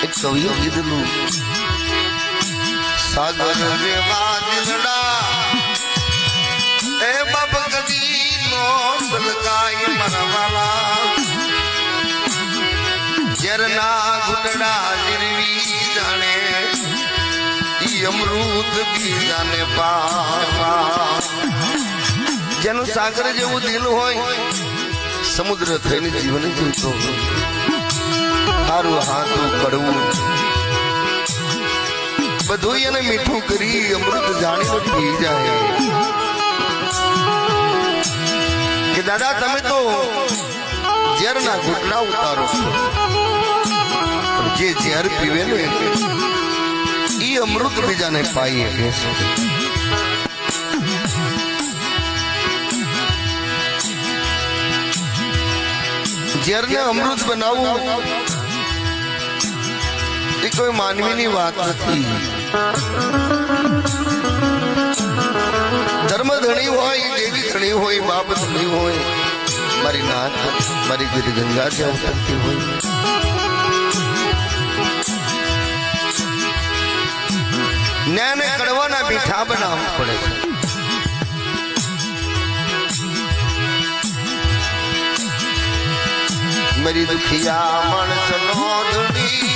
એક કવિએ કીધેલું સાગર જેવા દિલડા એ બાપ કદી નો સલકાય મરવાલા ઝરના ઘૂંટડા જીરવી જાણે ઈ અમૃત બીજાને પાવા જેનું સાગર જેવું દિલ હોય સમુદ્ર થઈને જીવન જીવતો સારું હાથું કડવું બધું એને મીઠું કરી અમૃત જાણીને પી જાય કે દાદા તમે તો ઝેરના ઘૂંટડા ઉતારો જે ઝેર પીવે ને એ અમૃત બીજાને પાઈએ કે ઝેરને અમૃત બનાવવું એ કોઈ માનવીની વાત નથી ધર્મ ધણી હોય દેવી ધણી હોય બાપ ધણી હોય મારી નાથ મારી ગીરી ગંગા જે અવતરતી હોય ન્યાને કડવાના મીઠા બનાવવા પડે છે मेरी दुखिया मानस नो धड़ी